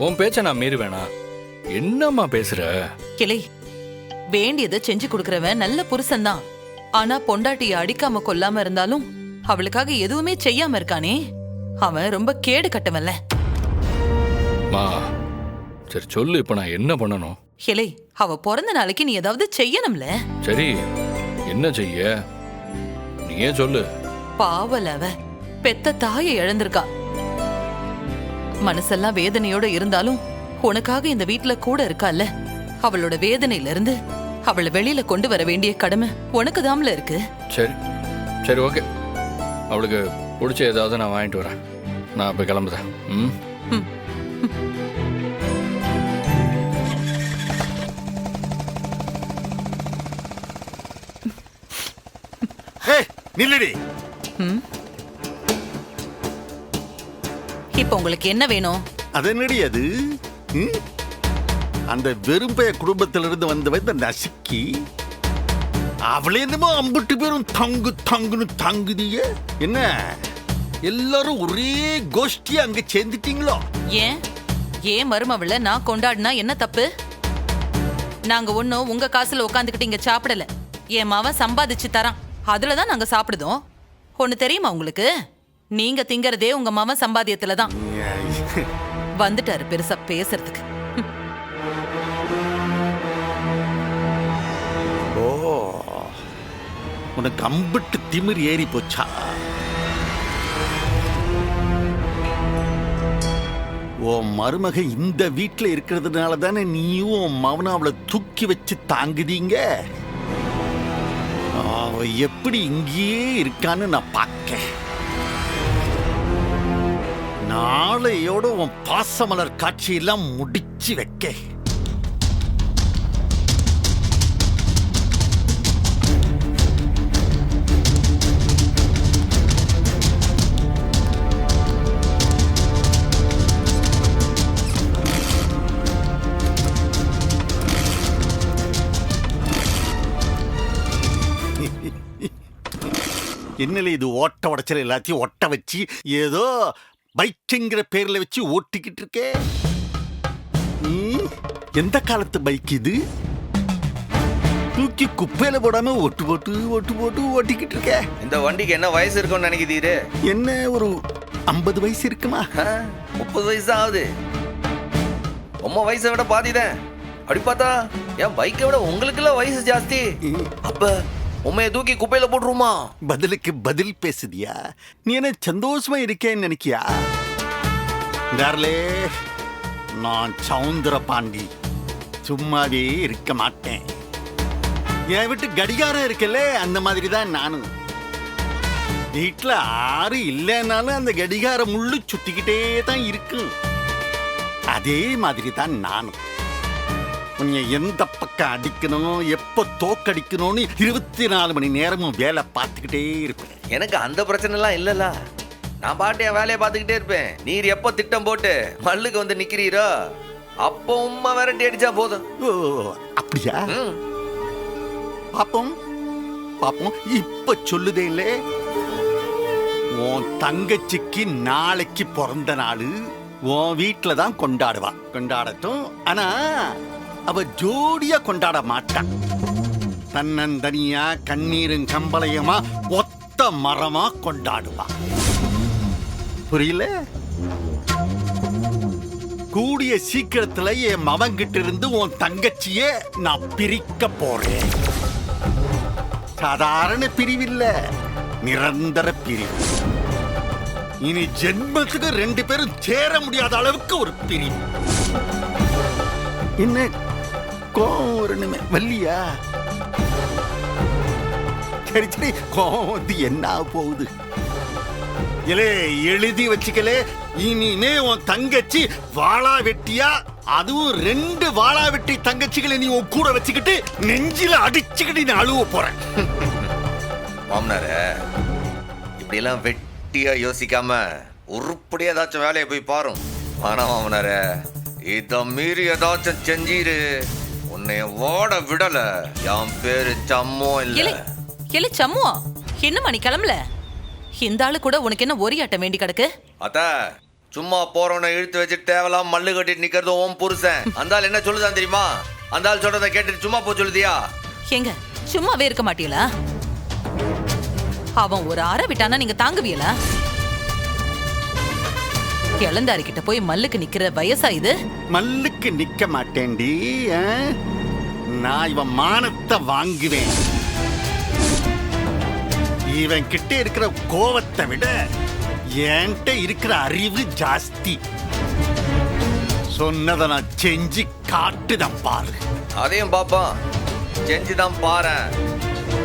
உன் பேச்ச நான் மீறி வேணா? என்னம்மா பேசுற? கிளை, வேண்டியதை செஞ்சு கொடுக்கறவன் நல்ல புருஷன் தான். ஆனா பொண்டாட்டிய அடிக்காம கொல்லாம இருந்தாலும் அவளுக்காக எதுவுமே செய்யாம இருக்கானே, அவன் ரொம்ப கேடு கட்டவன்ல. மா சரி சொல்லு, இப்ப நான் என்ன பண்ணணும்? கிளை, அவ பிறந்த நாளைக்கு நீ ஏதாவது செய்யணும்ல. சரி என்ன செய்ய நீயே சொல்லு. பாவல அவ பெத்த தாயை இழந்திருக்கா. மனசெல்லாம் வேதனையோட இருந்தாலும் உனக்காக இந்த வீட்டுல கூட இருக்கால. அவளோட வேதனையில இருந்து அவளை வெளியில கொண்டு வர வேண்டிய கடமை உனக்கு தாம்ல இருக்கு. சரி சரி ஓகே, அவளுக்கு பிடிச்ச ஏதாவது நான் வாங்கிட்டு வரேன். நான் இப்ப கிளம்புறேன். நில்லடி. இப்ப உங்களுக்கு என்ன வேணும்? அது என்னடி அது? அந்த வெறும்பைய குடும்பத்திலிருந்து வந்தவ இந்த நசுக்கி அவளே என்னமோ அம்பிட்டு பேரும் தங்கு தங்குன்னு தங்குதிய. என்ன எல்லாரும் ஒரே கோஷ்டி அங்க சேர்ந்துட்டீங்களோ? ஏன் மருமவள நான் கொண்டாடினா என்ன தப்பு? நாங்க ஒன்னும் உங்க காசுல உட்காந்துக்கிட்டு இங்க சாப்பிடல. என் மாவன் சம்பாதிச்சு தரான், அதுலதான் நாங்க சாப்பிடுதோம். ஒண்ணு தெரியுமா உங்களுக்கு? நீங்க திங்கறதே உங்க மாவன் சம்பாதியத்துலதான். வந்துட்டாரு பெருசா பேசுறதுக்கு. ஓ, உனக்கு அம்பிட்டு திமிர் ஏறி போச்சா? உன் மருமக இந்த வீட்டுல இருக்கிறதுனால தானே நீயும் உன் மவனும் அவளை தூக்கி வச்சு தாங்குதீங்க. அவ எப்படி இங்கேயே இருக்கான்னு நான் பார்க்க. நாளையோட உன் பாசமலர் காட்சியெல்லாம் முடிச்சு வைக்க. என்னல இது ஓட்ட உடைச்சல் எல்லாத்தையும் ஒட்ட வச்சு ஏதோ பைக்குங்கிற பேர்ல வச்சு ஓட்டிக்கிட்டு இருக்கே. எந்த காலத்து பைக் இது? தூக்கி குப்பையில போடாம ஒட்டு போட்டு ஒட்டு போட்டு ஓட்டிக்கிட்டு இருக்க. இந்த வண்டிக்கு என்ன வயசு இருக்கும்னு நினைக்கிறீரு? என்ன ஒரு 50 வயசு இருக்குமா? 30 வயசு தான் ஆகுது. உம்ம வயசை விட பாதிதான். அப்படி பார்த்தா என் பைக்கை விட உங்களுக்குலாம் வயசு ஜாஸ்தி. அப்ப உண்மையை தூக்கி குப்பையில போட்டுருமா? பதிலுக்கு பதில் பேசுதியா? நீ என்ன சந்தோஷமா இருக்கேன்னு நினைக்கியா? நான் சவுந்தர பாண்டி, சும்மாவே இருக்க மாட்டேன். என் வீட்டு கடிகாரம் இருக்குல்ல, அந்த மாதிரி தான் நானும். வீட்டுல ஆறு இல்லைன்னாலும் அந்த கடிகாரம் முள்ளு சுத்திக்கிட்டே தான் இருக்கு. அதே மாதிரி தான் நானும். உன்னை எந்த பக்கம் அடிக்கணும், எப்ப தோக்கடிக்கணும்னு 24 மணி நேரமும் வேலை பார்த்துக்கிட்டே இருப்பேன். எனக்கு அந்த பிரச்சனை எல்லாம் இல்லல. நான் பாட்டு என் வேலையை பார்த்துக்கிட்டே இருப்பேன். நீர் எப்போ திட்டம் போட்டு மல்லுக்கு வந்து நிக்கிறீரோ அப்போ உம்மா விரட்டி அடிச்சா போதும். ஓ அப்படியா? பாப்போம் பாப்போம். இப்ப சொல்லுதே இல்ல, உன் தங்கச்சிக்கு நாளைக்கு பிறந்த நாள் உன் வீட்டுல தான் கொண்டாடுவா. கொண்டாடட்டும். ஆனா அவ ஜோடியா கொண்டாட மாட்டான். தன்னந்தனியா கண்ணீரும் கம்பளையமா ஒத்த மரமா கொண்டாடுவா. புரியல? கூடிய சீக்கிரத்துல என் மவன்கிட்ட இருந்து உன் தங்கச்சிய நான் பிரிக்க போறேன். சாதாரண பிரிவில்ல, நிரந்தர பிரிவு. இனி ஜென்மத்துக்கு 2 பேரும் சேர முடியாத அளவுக்கு ஒரு பிரிவு. என்ன கோவம் வரணுமே வள்ளியா? சரி சரி, கோவம் வந்து என்ன போகுது? இலே எழுதி வச்சுக்கலே, இனிமே உன் தங்கச்சி வாளா வெட்டியா, அதுவும் 2 வாளா வெட்டி தங்கச்சிகளை நீ உன் கூட வச்சுக்கிட்டு நெஞ்சில அடிச்சுக்கிட்டு நீ அழுவ போறேன். மாமனார இப்படி எல்லாம் வெட்டியா யோசிக்காம உருப்படியா ஏதாச்சும் வேலையை போய் பாரும். ஆனா மாமனார இத மீறி ஏதாச்சும் செஞ்சீரு, உன்னை ஓட விடல. என் பேரு சம்மோ இல்ல. சம்முவா? என்னம்மா நீ கிளம்பல? இந்த ஆளு கூட உனக்கு என்ன ஒரியாட்டம் வேண்டி கிடக்கு? அத்தா சும்மா போறவனை இழுத்து வச்சுட்டு தேவலாம் மல்லு கட்டிட்டு நிக்கிறது உன் புருஷன். அந்த ஆள் என்ன சொல்லுதான் தெரியுமா? அந்த ஆள் சொல்றதை கேட்டுட்டு சும்மா போ சொல்லுதியா? எங்க சும்மாவே இருக்க மாட்டீங்களா? அவன் ஒரு அறை விட்டானா நீங்க தாங்குவீங்களா? இளந்தாரி கிட்ட போய் மல்லுக்கு நிக்கிற வயசா இது? மல்லுக்கு நிக்க மாட்டேன்டி. நான் இவன் மானத்தை வாங்குவேன். இவன் கிட்ட இருக்கிற கோவத்தை விட என்கிட்ட இருக்கிற அறிவு ஜாஸ்தி. சொன்னதை நான் செஞ்சு காட்டுதான் பாரு. அதையும் பாப்போம், செஞ்சுதான் பாரு.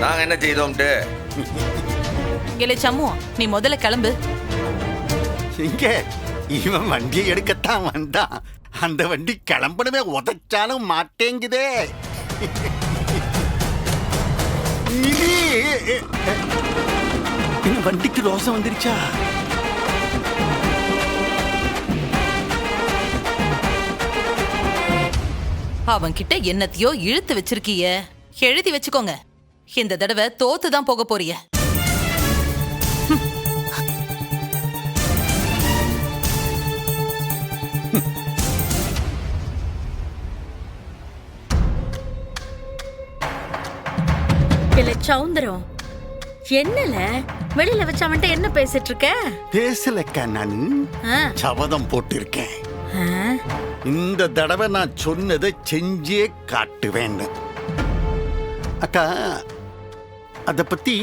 நாங்க என்ன செய்தோம்ட்டு? இல்ல சம்மு, நீ முதல்ல கிளம்பு. இங்க இவன் வண்டியை எடுக்கத்தான் வந்தான். அந்த வண்டி கிளம்பணுமே உதைச்சாலும் மாட்டேங்குதே. வண்டிக்கு ரோசம் வந்துருச்சா? அவன் கிட்ட என்னத்தையோ இழுத்து வச்சிருக்கீய. எழுதி வச்சுக்கோங்க, இந்த தடவை தோத்து தான் போக போறிய. இல்ல சௌந்தரம், என்னல வெளியில வச்சு அவன்கிட்ட என்ன பேசிட்டு இருக்க? பேசலக்கா, நான் சபதம் போட்டிருக்கேன். இந்த தடவை நான் சொன்னதை செஞ்சே காட்டுவேன். அக்கா, அத பத்தி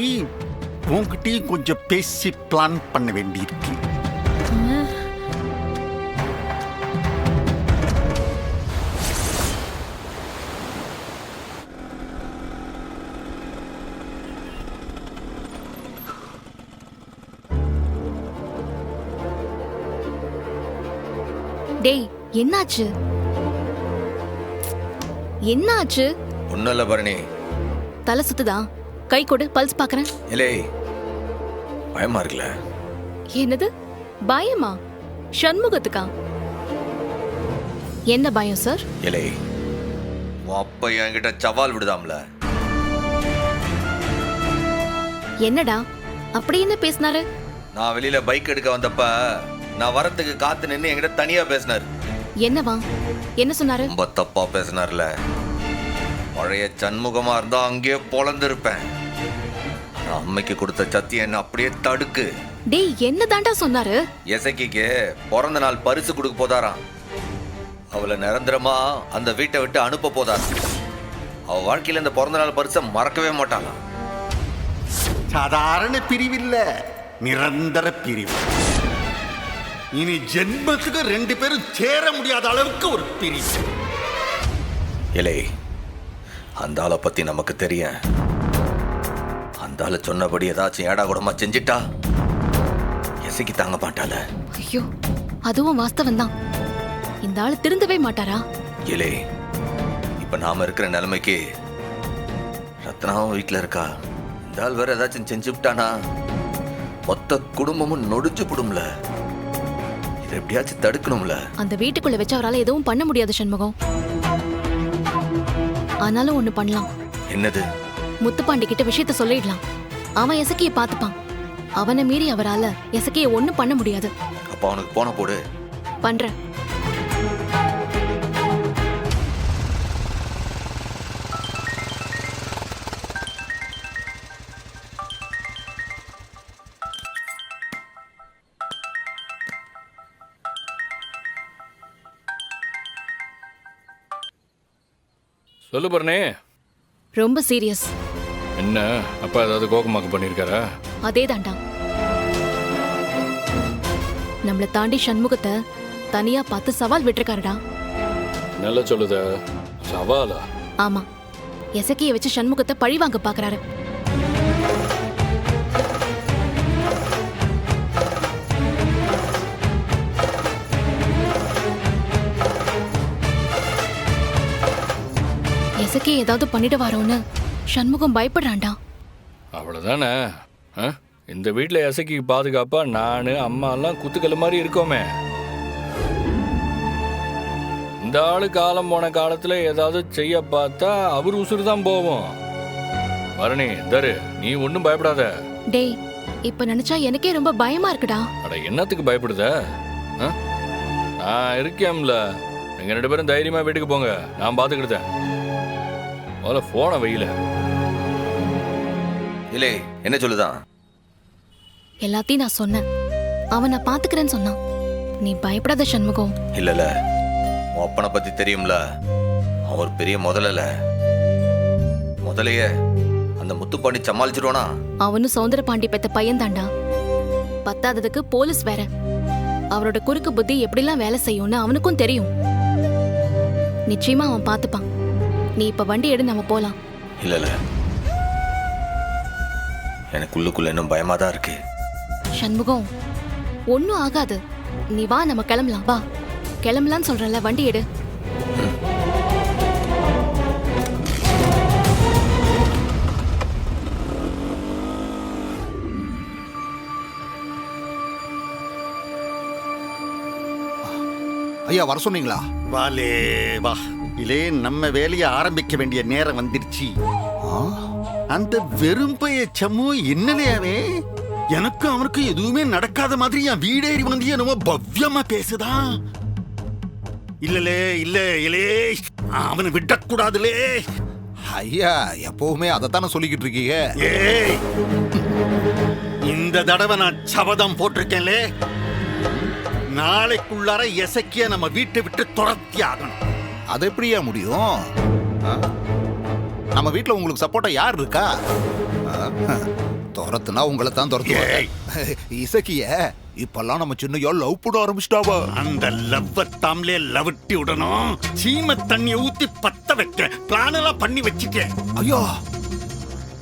உன்கிட்டயும் கொஞ்சம் பேசி பிளான் பண்ண வேண்டியிருக்கு. டேய், என்னாச்சு? என்னாச்சு? ஒன்னும் இல்ல பரணி. தலை சுத்துதா? கை கொடு, பல்ஸ் பாக்குறேன். இல்லை, பயமா இருக்குல்ல? என்னது பயமா? சண்முகத்துக்கா? என்ன பயம் சார்? இல்லை, உன் அப்பா என்கிட்ட சவால் விடுதாம்ல. என்னடா அப்படி என்ன பேசினாரு? நான் வெளியில பைக் எடுக்க வந்தப்ப நான் வரத்துக்கு காத்து நின்று என்கிட்ட தனியா பேசினார். என்னவா? என்ன சொன்னாரு? ரொம்ப தப்பா பேசினார்ல. பழைய சண்முகமா இருந்தா அங்கேயே பொழந்திருப்பேன். அம்மைக்கு கொடுத்த சத்தியம் என்ன அப்படியே தடுக்கு. டேய், என்ன தாண்டா சொன்னாரு? எசக்கிக்கு பிறந்த நாள் பரிசு கொடுக்க போதாராம். அவளை நிரந்தரமா அந்த வீட்டை விட்டு அனுப்ப போதாராம். அவ வாழ்க்கையில இந்த பிறந்த நாள் பரிசை மறக்கவே மாட்டாளாம். சாதாரண பிரிவில்ல, நிரந்தர பிரிவு. இனி ஜென்மத்துக்கு 2 பேரும் சேர முடியாத அளவுக்கு ஒரு பிரிவு. இல்லை, அந்த ஆளை பத்தி நமக்கு தெரியும். அந்த ஆளை சொன்னபடி ஏதாச்சும் ஏடா கூடமா செஞ்சிட்டா எசைக்கு தாங்க மாட்டால. ஐயோ, அதுவும் வாஸ்தவம் தான். இந்த ஆளு திருந்தவே மாட்டாரா? இல்லை, இப்ப நாம இருக்கிற நிலைமைக்கு ரத்னாவும் வீட்டுல இருக்கா. இந்த ஆள் வேற ஏதாச்சும் செஞ்சு விட்டானா மொத்த குடும்பமும் நொடிச்சு போடும்ல. இதை எப்படியாச்சும் தடுக்கணும்ல. அந்த வீட்டுக்குள்ள வச்சு அவரால் எதுவும் பண்ண முடியாது சண்முகம். ஆனாலும் ஒண்ணு பண்ணலாம். என்னது? முத்துப்பாண்டி கிட்ட விஷயத்த சொல்லிடலாம். அவன் எசக்கியை பார்த்துப்பான். அவனை மீறி அவரால எசக்கியை ஒண்ணும் பண்ண முடியாது. அப்ப அவனுக்கு போன போடு. பண்றேன். சொல்லு பரணி. ரொம்ப சீரியஸ். என்ன அப்பா ஏதாவது கோகமாக்கு பண்ணியிருக்காரா? அதே தாண்டா. நம்மளை தாண்டி சண்முகத்தை தனியா பார்த்து சவால் விட்டுருக்காருடா. நல்லா சொல்லுத. சவாலா? ஆமா, எசக்கியை வச்சு சண்முகத்தை பழி வாங்க பாக்குறாரு. எசக்கி ஏதாவது பண்ணிட்டு வரோன்னு சண்முகம் பயப்படுறான்டா. அவ்வளவுதானே. இந்த வீட்டில் எசைக்கு பாதுகாப்பா நான் அம்மா எல்லாம் குத்துக்கல் மாதிரி இருக்கோமே. இந்த ஆளு காலம் போன காலத்துல ஏதாவது செய்ய பார்த்தா அவர் உசுறு தான் போவோம். பரணி, தரு, நீ ஒன்றும் பயப்படாத. டேய், இப்ப நினைச்சா எனக்கே ரொம்ப பயமா இருக்குடா. அட, என்னத்துக்கு பயப்படுத? ஆ? நான் இருக்கேன்ல, நீங்க 2 பேரும் தைரியமா வீட்டுக்கு போங்க, நான் பார்த்துக்கிட்டேன். முதல்ல போன வெயில. இல்லை என்ன சொல்லுதான்? எல்லாத்தையும் நான் சொன்னேன். அவன் நான் பாத்துக்கிறேன்னு சொன்னான். நீ பயப்படாத சண்முகம். இல்லல, உன் அப்பனை பத்தி தெரியும்ல, அவர் பெரிய முதலையே அந்த முத்துப்பாண்டி சமாளிச்சிருவானா? அவனும் சௌந்தர பாண்டி பெத்த பையன் தாண்டா. பத்தாததுக்கு போலீஸ் வேற. அவரோட குறுக்கு புத்தி எப்படிலாம் வேலை செய்யும்னு அவனுக்கும் தெரியும். நிச்சயமா அவன் பாத்துப்பான். நீ இப்ப வண்டி எடு, நம்ம போலாம். இல்லல, எனக்கு உள்ளுக்குள்ள இன்னும் பயமா தான் இருக்கு. சண்முகம், ஒன்னும் ஆகாது. நீ வா, நம்ம கிளம்பலாம். வா கிளம்பலான்னு சொல்றல, வண்டி எடு. ஐயா வர சொன்னீங்களா? வாலே வா. இலே நம்ம வேலையை ஆரம்பிக்க வேண்டிய நேரம் வந்துருச்சு. அந்த வெறும்பைய சம்மு என்னலையாவே எனக்கும் அவனுக்கும் எதுவுமே நடக்காத மாதிரி என் வீடேறி வந்து என்னமோ பவ்யமா பேசுதான். இல்லலே இல்ல இலே, அவனை விடக்கூடாதுலே. ஐயா எப்பவுமே அதைத்தானே சொல்லிக்கிட்டு இருக்கீங்க. ஏய், இந்த தடவை நான் சபதம் போட்டிருக்கேன்லே, நாளைக்குள்ளார எசக்கிய நம்ம வீட்டை விட்டு துரத்தி ஆகணும். அது எப்படியா முடியும்? நம்ம வீட்டுல உங்களுக்கு சப்போர்ட்டா யார் இருக்கா? துரத்துனா உங்களை தான் துரத்துவாங்க. இசக்கிய இப்பெல்லாம் நம்ம சின்னையா லவ் பண்ண ஆரம்பிச்சிட்டாவா? அந்த லவ்வத்தாம்லே லவட்டி விடணும். சீம தண்ணியை ஊத்தி பத்த வைக்க பிளான் எல்லாம் பண்ணி வச்சுட்டேன். ஐயா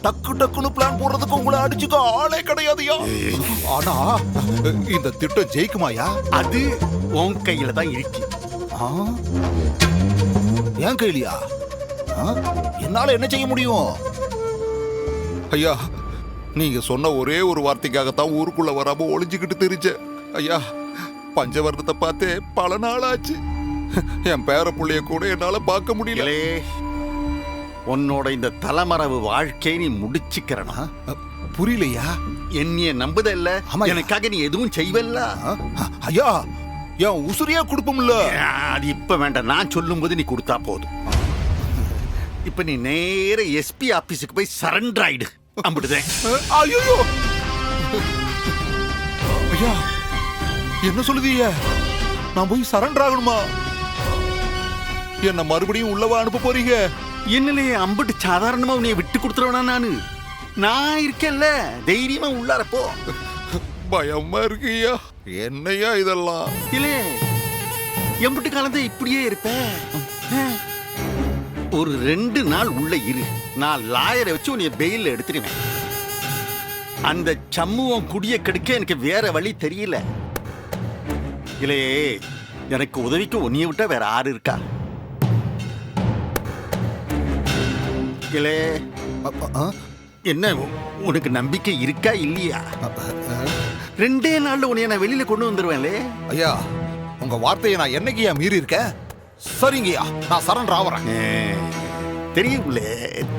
டக்கு டக்குன்னு பிளான் போடுறதுக்கு உங்களை அடிச்சுக்க ஆளே கிடையாதுயா. ஆனா இந்த திட்டம் ஜெயிக்குமாயா? அது உன் கையில தான் இருக்கு. ஏன் கையிலியா? என்னால என்ன செய்ய முடியும்? ஐயா நீங்க சொன்ன ஒரே ஒரு வார்த்தைக்காகத்தான் ஊருக்குள்ள வராம ஒளிஞ்சுக்கிட்டு தெரிஞ்சேன். ஐயா பஞ்சவர்ணத்தை பார்த்தே பல நாள் ஆச்சு. என் பேர புள்ளைய கூட என்னால பார்க்க முடியல. உன்னோட இந்த தலைமறைவு வாழ்க்கையை நீ முடிச்சுக்கிறனா? புரியலையா? என்னைய நம்புதல்ல, எனக்காக நீ எதுவும் செய்வல்ல. ஐயா என் உசுரியா கொடுப்போம்ல. அது இப்ப வேண்டாம், நான் சொல்லும் போது நீ கொடுத்தா போதும். இப்ப நீ நேர எஸ்பி ஆபீஸுக்கு போய் சரண்டர் ஆயிடு. அம்பிடுதேன். ஐயோ ஐயா என்ன சொல்லுதீங்க? நான் போய் சரண்டர் ஆகணுமா? என்ன மறுபடியும் உள்ளவா அனுப்ப போறீங்க? என்னலே அம்பிட்டு சாதாரணமா உன்னைய விட்டு கொடுத்துருவனா? நான் இருக்கேன்ல, தைரியமா உள்ளாரப்போ. பயமா இருக்குயா. என்னையா இதெல்லாம்? இல்லே, எம்பிட்டு காலத்தை இப்படியே இருப்ப. ஒரு 2 நாள் உள்ள இரு, நான் லாயரை வச்சு உன்னைய பெயில் எடுத்துருவேன். அந்த சம்முவம் குடிய கெடுக்க எனக்கு வேற வழி தெரியல. இல்லே, எனக்கு உதவிக்கு உன்னைய விட்டா வேற ஆறு இருக்கா? இல்லே, என்ன உனக்கு நம்பிக்கை இருக்கா இல்லையா? 2 நாள்ல உன்னைய நான் வெளியில கொண்டு வந்துருவேன்லே. ஐயா உங்க வார்த்தையை நான் என்னைக்கு மீறி இருக்கேன்? சரிங்கய்யா, நான் சரண்டர் ஆவறேன். தெரியும்ல,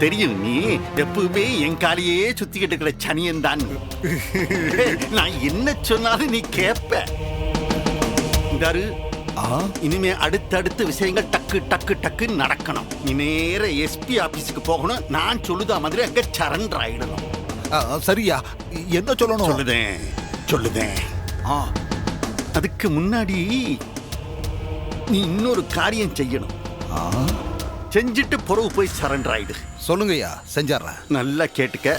தெரியும். நீ எப்பவுமே என் காலையே சுத்திக்கிட்டு இருக்கிற சனியன் தான். நான் என்ன சொன்னாலும் நீ கேப்ப. இனிமே அடுத்தடுத்த விஷயங்கள் டக்கு டக்கு டக்கு நடக்கணும். நீ நேர எஸ்பி ஆபீஸுக்கு போகணும். நான் சொல்லுதா மாதிரி அங்க சரண்டர் ஆயிடணும். சரியா, என்ன சொல்லணும்? சொல்லுதேன். அதுக்கு முன்னாடி நீ இன்னொரு காரியம் செய்யணும். செஞ்சுட்டு புறவு போய் சரண்டர் ஆயிடு. சொல்லுங்கய்யா, செஞ்சிடறேன். நல்லா கேட்டுக்க.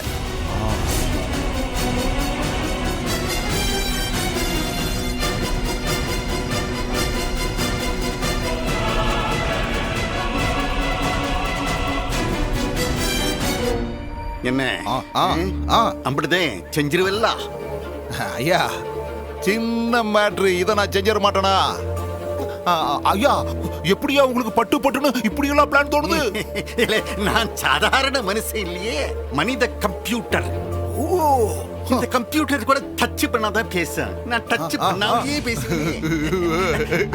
என்ன அப்படிதான் செஞ்சிருவல்ல? ஐயா சின்ன மேட்ரு, இதை நான் செஞ்சிட மாட்டேனா? ஐயா எப்படியா உங்களுக்கு பட்டு பட்டுன்னு இப்படி எல்லாம் பிளான் தோணுது? நான் சாதாரண மனுஷன் இல்லையே, மனித கம்ப்யூட்டர். இந்த கம்ப்யூட்டர் கூட டச் பண்ணாதான் பேச. நான் டச் பண்ணாமே பேசுறேன்.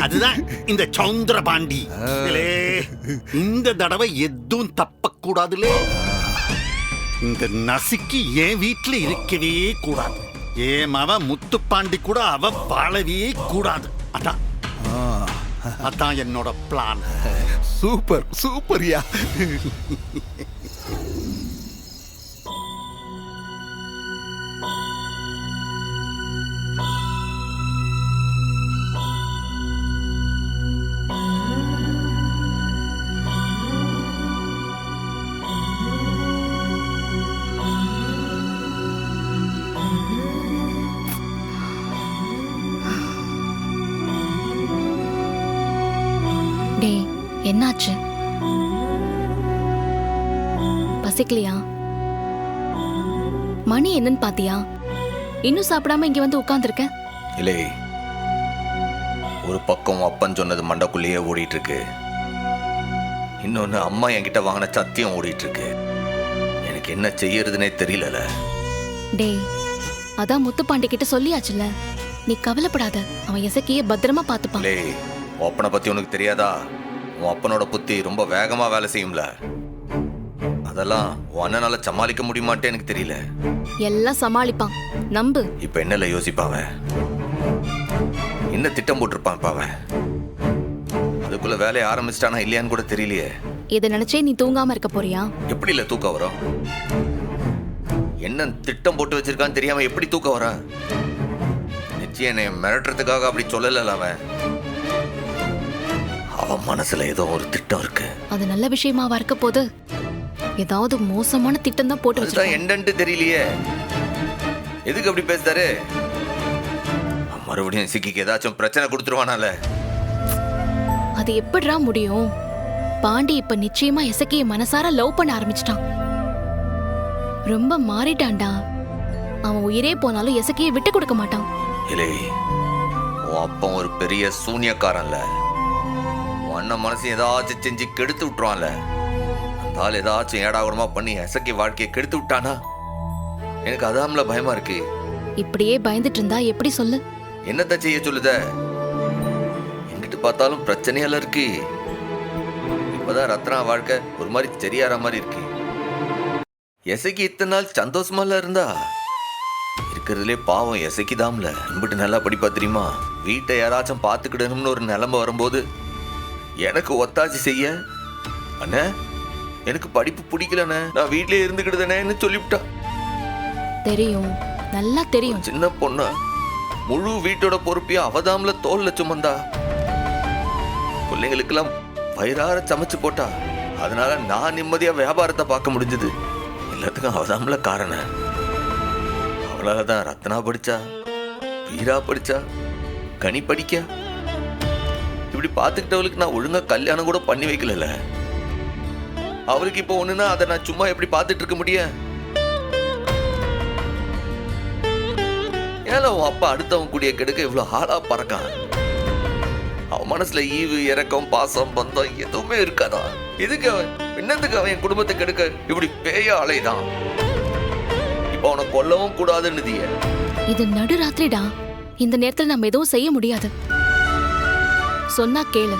அதுதான் இந்த சௌந்தர பாண்டி. இந்த தடவை எதுவும் தப்ப கூடாதுலே. இந்த நசுக்கி என் வீட்டுல இருக்கவே கூடாது. ஏன் அவ முத்துப்பாண்டி கூட அவ வாழவே கூடாது. அதான் ஆ, அதான் என்னோட பிளான். சூப்பர் சூப்பர்யா. டேய் என்னாச்சு? பசிக்கலையா? மணி என்னன்னு பாத்தியா? இன்னும் சாப்பிடாம இங்க வந்து உட்கார்ந்திருக்க. இல்லை, ஒரு பக்கம் அப்பன் சொன்னது மண்டக்குள்ளேயே ஓடிட்டு இருக்கு, இன்னொன்னு அம்மா என்கிட்ட வாங்கின சத்தியம் ஓடிட்டு இருக்கு. எனக்கு என்ன செய்யறதுனே தெரியல. டேய் அதான் முத்துப்பாண்டி கிட்ட சொல்லியாச்சுல, நீ கவலைப்படாத, அவன் எசக்கிய பத்திரமா பாத்துப்பான். இல்லை, உன் அப்பனை பத்தி உனக்கு தெரியாதா? உன் அப்பனோட புத்தி ரொம்ப வேகமா வேலை செய்யும்ல. அதெல்லாம் உன் அண்ணனால சமாளிக்க முடியுமாட்டே எனக்கு தெரியல. எல்லாம் சமாளிப்பான், நம்பு. இப்ப என்னல யோசிப்பாவ? என்ன திட்டம் போட்டிருப்பான் இப்ப அவன்? அதுக்குள்ள வேலையை ஆரம்பிச்சிட்டானா இல்லையான்னு கூட தெரியலையே. இதை நினைச்சே நீ தூங்காம இருக்க போறியா? எப்படி இல்ல தூக்கம் வரும்? என்ன திட்டம் போட்டு வச்சிருக்கான்னு தெரியாம எப்படி தூக்கம் வர? நிச்சயம் என்னை மிரட்டுறதுக்காக அப்படி சொல்லல அவன். அவன் மனசுல ஏதோ ஒரு திட்டம் இருக்கு. அது நல்ல விஷயமாவா இருக்க போது? ஏதாவது மோசமான திட்டம் தான் போட்டு அதுதான் வச்சிருக்கான். என்னன்னு தெரியலையே. எதுக்கு அப்படி பேசுறாரு? மறுபடியும் சிக்கிக்கு ஏதாச்சும் பிரச்சனை கொடுத்துருவானால. அது எப்படிடா முடியும்? பாண்டி இப்ப நிச்சயமா எசக்கிய மனசார லவ் பண்ண ஆரம்பிச்சிட்டான். ரொம்ப மாறிட்டான்டா. அவன் உயிரே போனாலும் எசக்கிய விட்டு கொடுக்க மாட்டான். இல்லை, உன் அப்பன் ஒரு பெரிய சூனியக்காரன்ல. உன் அண்ணன் மனசு ஏதாச்சும் செஞ்சு கெடுத்து விட்டுருவான்ல. அந்த ஆள் ஏதாச்சும் ஏடாகுடமா பண்ணி எசக்கி வாழ்க்கையை கெடுத்து விட்டானா? எனக்கு அதான்ல பயமா இருக்கு. இப்படியே பயந்துட்டு இருந்தா எப்படி சொல்லு? என்னத்த செய்ய சொல்லுத? எங்கிட்டு பார்த்தாலும் பிரச்சனையால இருக்கு. இப்பதான் ரத்னா வாழ்க்கை ஒரு மாதிரி சரியாற மாதிரி இருக்கு. எசக்கி இத்தனை நாள் சந்தோஷமால இருந்தா, இருக்கிறதுலே பாவம் எசக்கி தாம்ல. இம்பிட்டு நல்லா படிப்பா தெரியுமா? வீட்டை யாராச்சும் பார்த்துக்கிடணும்னு ஒரு நிலைமை வரும்போது எனக்கு ஒத்தாச்சி செய்ய, அண்ணே எனக்கு படிப்பு பிடிக்கலண்ணே, நான் வீட்லயே இருந்துக்கிடுதானேன்னு சொல்லிவிட்டா. தெரியும், நல்லா தெரியும். சின்ன பொண்ணு முழு வீட்டோட பொறுப்பையும் அவதாம்ல தோல்ல சுமந்தா. பிள்ளைங்களுக்கெல்லாம் வயிறார சமைச்சு போட்டா. அதனால நான் நிம்மதியா வியாபாரத்தை பார்க்க முடிஞ்சது. எல்லாத்துக்கும் அவதாம்ல காரணம். அவளாலதான் ரத்னா படிச்சா, வீரா படிச்சா, கனி படிக்க. இப்படி பார்த்துக்கிட்டவளுக்கு நான் ஒழுங்கா கல்யாணம் கூட பண்ணி வைக்கல. அவளுக்கு இப்ப ஒண்ணுன்னா அதை நான் சும்மா எப்படி பார்த்துட்டு இருக்க முடியும்? ஏல உன் அப்பா அடுத்தவன் கூடிய கெடுக்க இவ்வளவு ஆளா பறக்கான். அவன் மனசுல ஈவு, இரக்கம், பாசம், பந்தம் எதுவுமே இருக்காதா? எதுக்கு அவன் என்னத்துக்கு அவன் என் குடும்பத்தை கெடுக்க இப்படி பேய அலைதான்? இப்ப அவனை கொல்லவும் கூடாதுன்னு. இது நடுராத்திரிடா. இந்த நேரத்துல நம்ம எதுவும் செய்ய முடியாது. சொன்னா கேளு.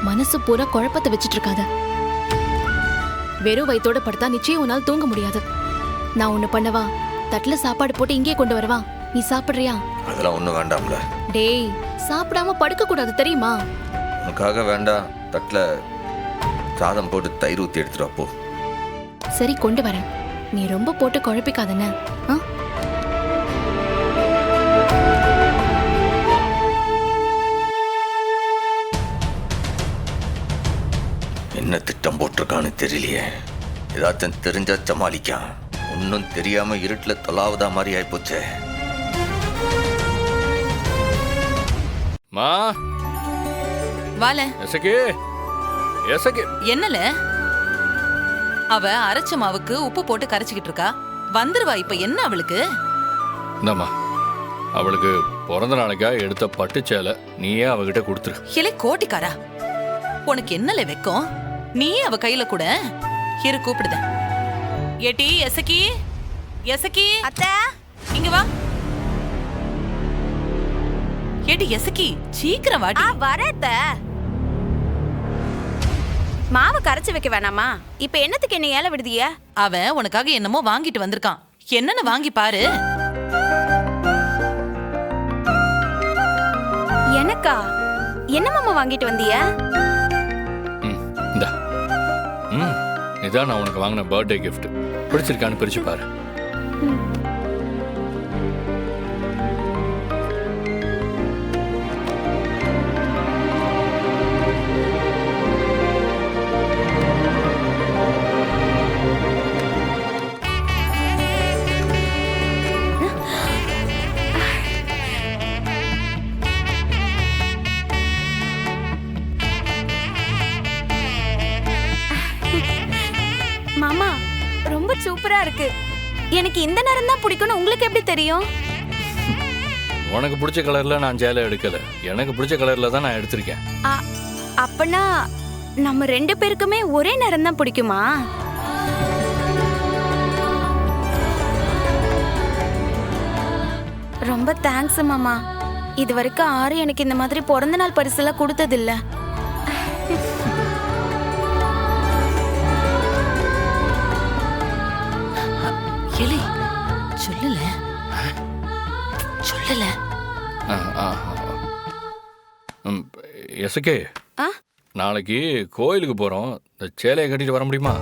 மனசு பூரா குழப்பத்தை வச்சிட்டு இருக்காத. வெறும் வயித்தோட படுத்தா நிச்சயம் உன்னால் தூங்க முடியாது. நான் ஒண்ணு பண்ணவா? தட்டுல சாப்பாடு போட்டு இங்கே கொண்டு வரவா? நீ சாப்பிடுறியா? அதெல்லாம் ஒண்ணும் வேண்டாம்ல. டேய் சாப்பிடாம படுக்க கூடாது தெரியுமா? உனக்காக வேண்டாம். தட்டுல சாதம் போட்டு தயிர் ஊத்தி எடுத்துட்டு வா போ. சரி கொண்டு வரேன். நீ ரொம்ப போட்டு குழப்பிக்காதன. என்ன திட்டம் போட்டிருக்கான்னு தெரியலையே. ஏதாச்சும் தெரிஞ்சா சமாளிக்கான். ஒன்னும் தெரியாம இருட்டுல தொலாவதா மாதிரி ஆயிப்போச்சே. மா வால. எசக்கி எசக்கி என்னல? அவ அரைச்ச மாவுக்கு உப்பு போட்டு கரைச்சிக்கிட்டு இருக்கா. வந்துருவா இப்ப. என்ன அவளுக்கு? இந்தாம்மா, அவளுக்கு பிறந்த நாளைக்காக எடுத்த பட்டு சேலை நீயே அவகிட்ட கொடுத்துரு. இலை கோட்டிக்காரா, உனக்கு என்னல வெக்கம்? நீயே அவ கையில கூட இரு, கூப்பிடுத. ஏட்டி எசக்கி, எசக்கி அத்தை, இங்க வா. ஏட்டி எசக்கி, சீக்கிரம் வாடி. வரத்த. மாவை கரைச்சு வைக்க வேணாமா? இப்ப என்னத்துக்கு என்ன ஏல விடுதிய? அவன் உனக்காக என்னமோ வாங்கிட்டு வந்திருக்கான். என்னன்னு வாங்கி பாரு. எனக்கு எனக்கா? என்ன மாமா வாங்கிட்டு வந்தீங்க? ம் இந்தா. ம் இதான் நான் உனக்கு வாங்கின பர்த்டே gift. பிடிச்சிருக்கான்னு பிரிச்சு பாரு. மாமா ரொம்ப சூப்பரா இருக்கு. எனக்கு இந்த நிறம் தான் பிடிக்கும்னு உங்களுக்கு எப்படி தெரியும்? உனக்கு பிடிச்ச கலர்ல நான் சேலை எடுக்கல. எனக்கு பிடிச்ச கலர்ல தான் நான் எடுத்திருக்கேன். அப்பனா நம்ம 2 பேருக்குமே ஒரே நிறம் தான் பிடிக்குமா? ரொம்ப தேங்க்ஸ் மாமா. இது வரைக்கும் ஆறு எனக்கு இந்த மாதிரி பிறந்த நாள் பரிசெல்லாம் கொடுத்ததில்ல. எலி சொல்லல சொல்லல. எசக்கே ஆ? நாளைக்கு கோயிலுக்கு போறோம். இந்த சேலையை கட்டிட்டு வர முடியுமா?